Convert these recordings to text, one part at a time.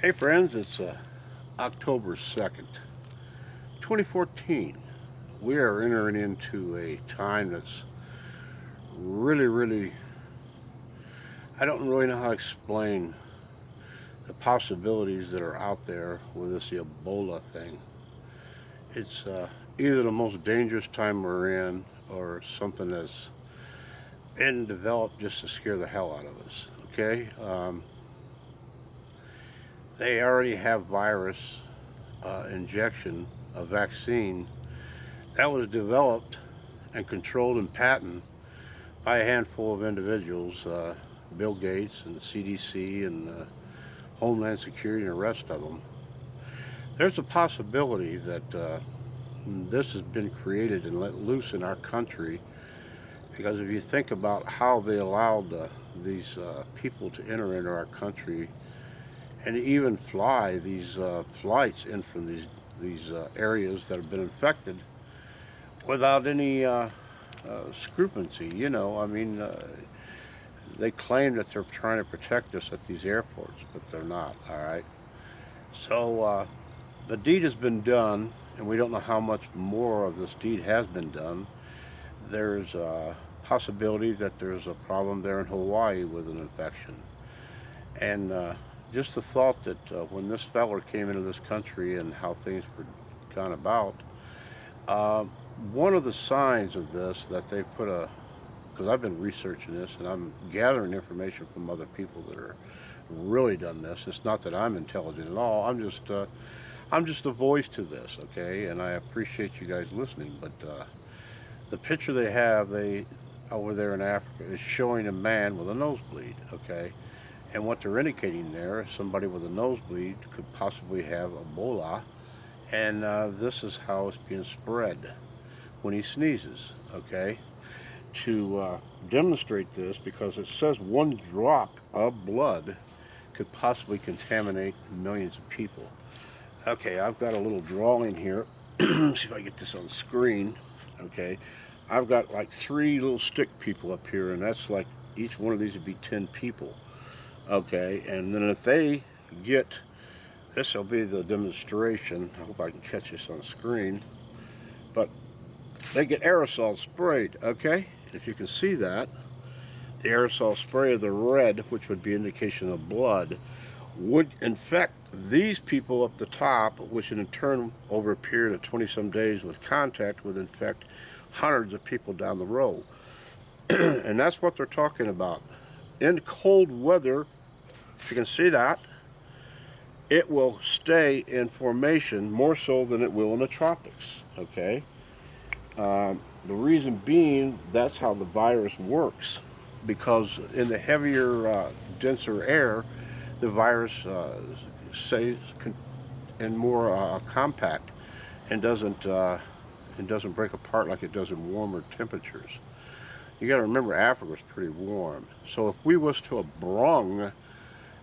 Hey friends, it's October 2nd, 2014. We are entering into a time that's really, I don't really know how to explain the possibilities that are out there with this Ebola thing. It's either the most dangerous time we're in or something that's been developed just to scare the hell out of us, okay? They already have virus injection, a vaccine that was developed and controlled and patented by a handful of individuals, Bill Gates and the CDC and Homeland Security and the rest of them. There's a possibility that this has been created and let loose in our country because if you think about how they allowed these people to enter into our country and even fly these flights in from these areas that have been infected without any scrupulency, they claim that they're trying to protect us at these airports, but they're not, all right? So the deed has been done, and we don't know how much more of this deed has been done. There's a possibility that there's a problem there in Hawaii with an infection. And just the thought that when this fella came into this country and how things were gone about, one of the signs of this that they put because I've been researching this and I'm gathering information from other people that are really done this. It's not that I'm intelligent at all. I'm just a voice to this, okay? And I appreciate you guys listening. But the picture they have, over there in Africa, is showing a man with a nosebleed, okay? And what they're indicating there is somebody with a nosebleed could possibly have Ebola, and this is how it's being spread when he sneezes, okay? To demonstrate this, because it says one drop of blood could possibly contaminate millions of people. Okay, I've got a little drawing here. See if I get this on screen, okay? I've got like 3 little stick people up here, and that's like each one of these would be 10 people. Okay, and then if they get, this will be the demonstration. I hope I can catch this on screen. But they get aerosol sprayed, okay? If you can see that, the aerosol spray of the red, which would be indication of blood, would infect these people up the top, which in turn, over a period of 20-some days with contact, would infect hundreds of people down the road. And that's what they're talking about. In cold weather, if you can see that, it will stay in formation more so than it will in the tropics, okay? The reason being, that's how the virus works, because in the heavier, denser air, the virus stays and more compact and doesn't break apart like it does in warmer temperatures. You got to remember, Africa's pretty warm. So if we was to have brung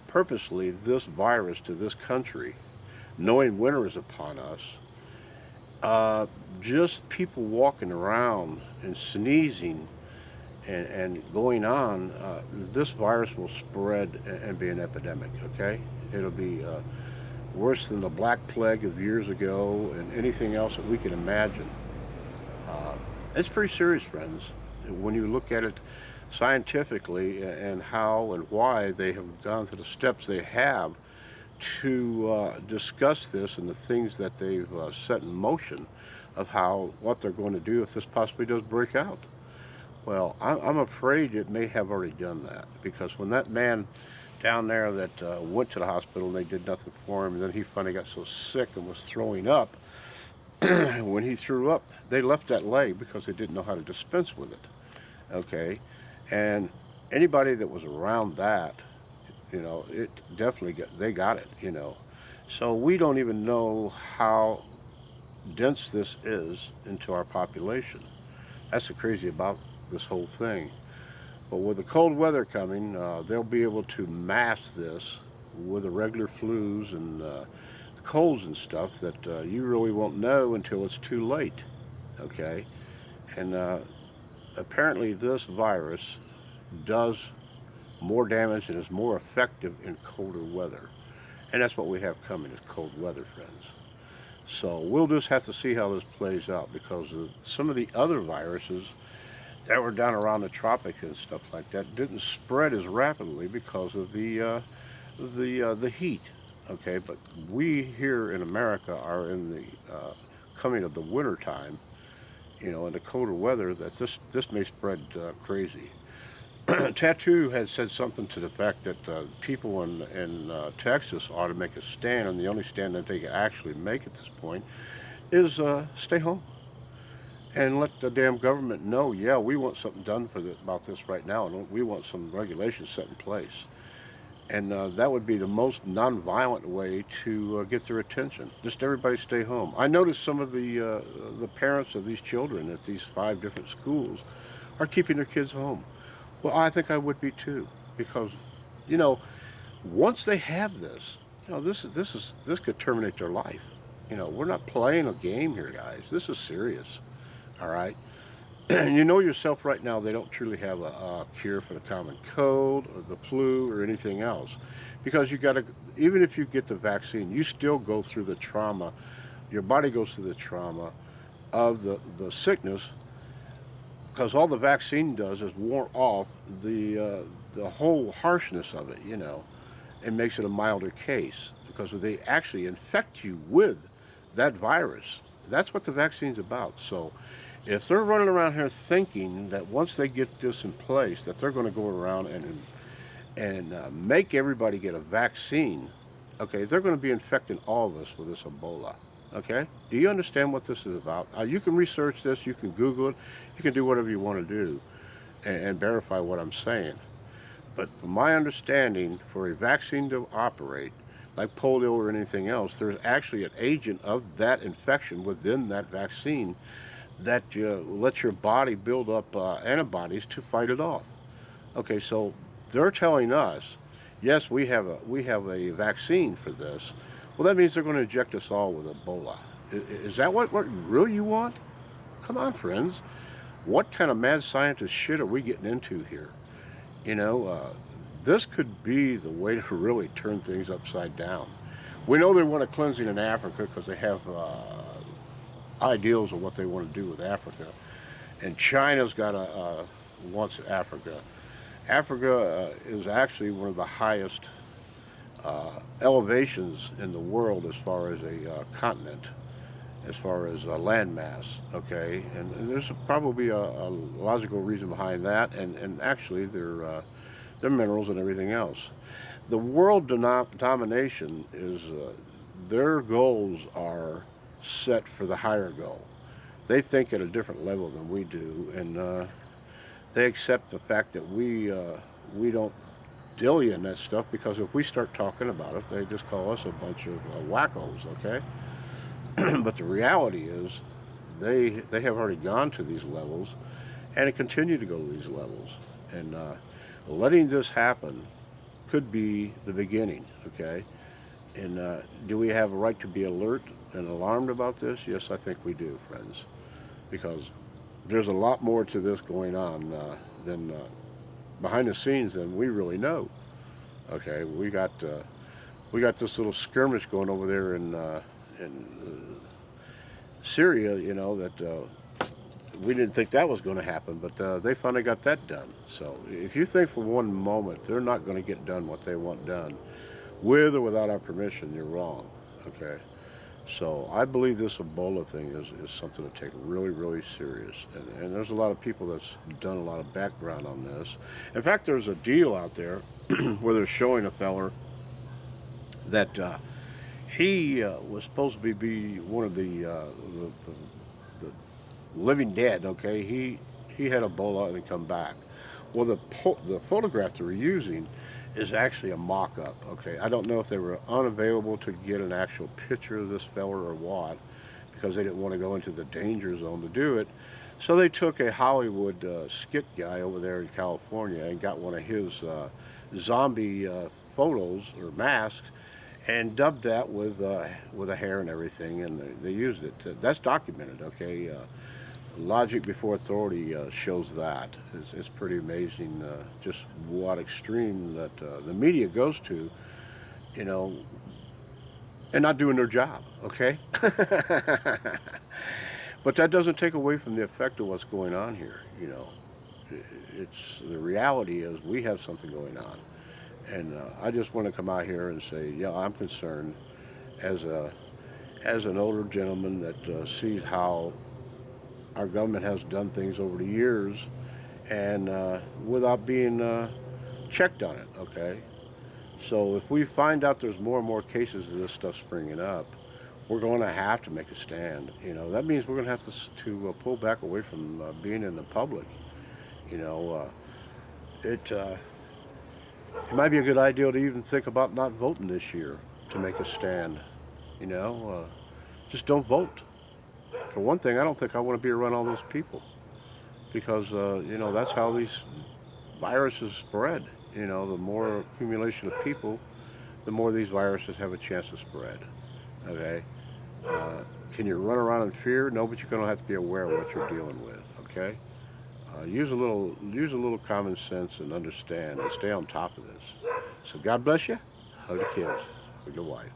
purposely this virus to this country, knowing winter is upon us, just people walking around and sneezing and going on, this virus will spread and be an epidemic, okay? It'll be worse than the Black Plague of years ago and anything else that we can imagine. It's pretty serious, friends, when you look at it scientifically and how and why they have gone to the steps they have to discuss this and the things that they've set in motion of what they're going to do if this possibly does break out. Well, I'm afraid it may have already done that, because when that man down there that went to the hospital and they did nothing for him, and then he finally got so sick and was throwing up, when he threw up, they left that leg because they didn't know how to dispense with it. Okay, and anybody that was around that, it definitely they got it, So we don't even know how dense this is into our population. That's the crazy about this whole thing. But with the cold weather coming, they'll be able to mask this with the regular flus and colds and stuff that you really won't know until it's too late, okay? And apparently this virus does more damage and is more effective in colder weather. And that's what we have coming is cold weather, friends. So we'll just have to see how this plays out because of some of the other viruses that were down around the tropics and stuff like that didn't spread as rapidly because of the heat. Okay, but we here in America are in the coming of the winter time, and the colder weather that this may spread crazy. Tattoo had said something to the fact that people in Texas ought to make a stand, and the only stand that they can actually make at this point is stay home and let the damn government know, yeah, we want something done about this right now, and we want some regulations set in place. And that would be the most nonviolent way to get their attention. Just everybody stay home. I noticed some of the parents of these children at these 5 different schools are keeping their kids home. Well, I think I would be too, because you know, once they have this, this could terminate their life. We're not playing a game here, guys. This is serious. All right. And you know yourself right now, they don't truly have a cure for the common cold or the flu or anything else, because you got to, even if you get the vaccine, you still go through the trauma. Your body goes through the trauma of the sickness, because all the vaccine does is ward off the whole harshness of it, and makes it a milder case, because they actually infect you with that virus. That's what the vaccine's about. So if they're running around here thinking that once they get this in place, that they're going to go around and make everybody get a vaccine, okay, they're going to be infecting all of us with this Ebola. Okay? Do you understand what this is about? You can research this, you can Google it, you can do whatever you want to do and verify what I'm saying. But from my understanding, for a vaccine to operate, like polio or anything else, there's actually an agent of that infection within that vaccine that lets your body build up antibodies to fight it off. Okay, so they're telling us, yes, we have a vaccine for this. Well, that means they're going to inject us all with Ebola. Is that what really you want? Come on, friends. What kind of mad scientist shit are we getting into here? This could be the way to really turn things upside down. We know they want a cleansing in Africa because they have ideals of what they want to do with Africa. And China's wants Africa. Africa is actually one of the highest elevations in the world as far as a continent, as far as a landmass, okay? And there's probably a logical reason behind that, and actually their minerals and everything else. The world domination is, their goals are set for the higher goal. They think at a different level than we do, and they accept the fact that we don't dilly in that stuff, because if we start talking about it, they just call us a bunch of wackos, okay? But the reality is they have already gone to these levels, and it continue to go to these levels, and letting this happen could be the beginning, okay? And do we have a right to be alert and alarmed about this? Yes, I think we do, friends, because there's a lot more to this going on than behind the scenes than we really know. Okay, we got this little skirmish going over there in Syria, that we didn't think that was going to happen, but they finally got that done. So if you think for one moment they're not going to get done what they want done, with or without our permission, you're wrong. Okay. So I believe this Ebola thing is something to take really, really serious. And there's a lot of people that's done a lot of background on this. In fact, there's a deal out there where they're showing a feller that he was supposed to be one of the living dead, okay? He had Ebola and he come back. Well, the photograph they were using is actually a mock-up, okay? I don't know if they were unavailable to get an actual picture of this fella or what, because they didn't want to go into the danger zone to do it. So they took a Hollywood skit guy over there in California and got one of his zombie photos or masks and dubbed that with a hair and everything, and they used it. That's documented, okay? Logic before authority shows that. It's pretty amazing just what extreme that the media goes to, and not doing their job, okay? But that doesn't take away from the effect of what's going on here, you know. It's the reality is we have something going on. And I just want to come out here and say, yeah, I'm concerned as an older gentleman that sees how our government has done things over the years and without being checked on it, okay? So if we find out there's more and more cases of this stuff springing up, we're going to have to make a stand. You know, that means we're going to have to pull back away from being in the public. You know, it might be a good idea to even think about not voting this year to make a stand. You know, just don't vote. For one thing, I don't think I want to be around all those people because, you know, that's how these viruses spread. You know, the more accumulation of people, the more these viruses have a chance to spread. Okay? Can you run around in fear? No, but you're going to have to be aware of what you're dealing with. Okay? Use a little common sense and understand and stay on top of this. So God bless you. Hug the kids. Hug your wife.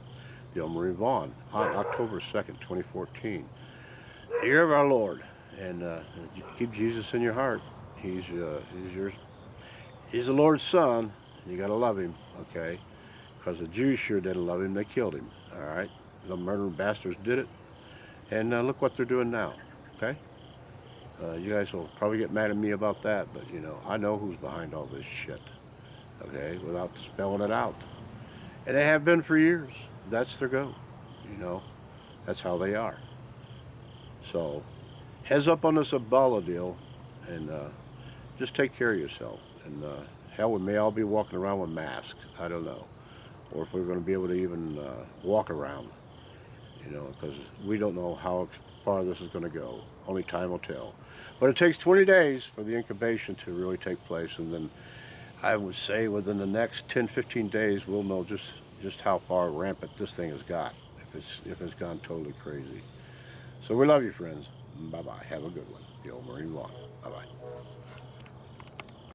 Bill Marie Vaughn on October 2nd, 2014. Year of our Lord. And keep Jesus in your heart. He's the Lord's son. You got to love him. Okay? Because the Jews sure didn't love him. They killed him. All right? The murdering bastards did it. And look what they're doing now. Okay? You guys will probably get mad at me about that, but you know, I know who's behind all this shit, okay, without spelling it out. And they have been for years. That's their go, you know, that's how they are. So, heads up on this Ebola deal, and just take care of yourself. And hell, we may all be walking around with masks, I don't know. Or if we're going to be able to even walk around, you know, because we don't know how far this is going to go. Only time will tell. But it takes 20 days for the incubation to really take place, and then I would say within the next 10, 15 days, we'll know just how far rampant this thing has got, if it's gone totally crazy. So we love you, friends. Bye-bye. Have a good one. The old Marine Law. Bye-bye.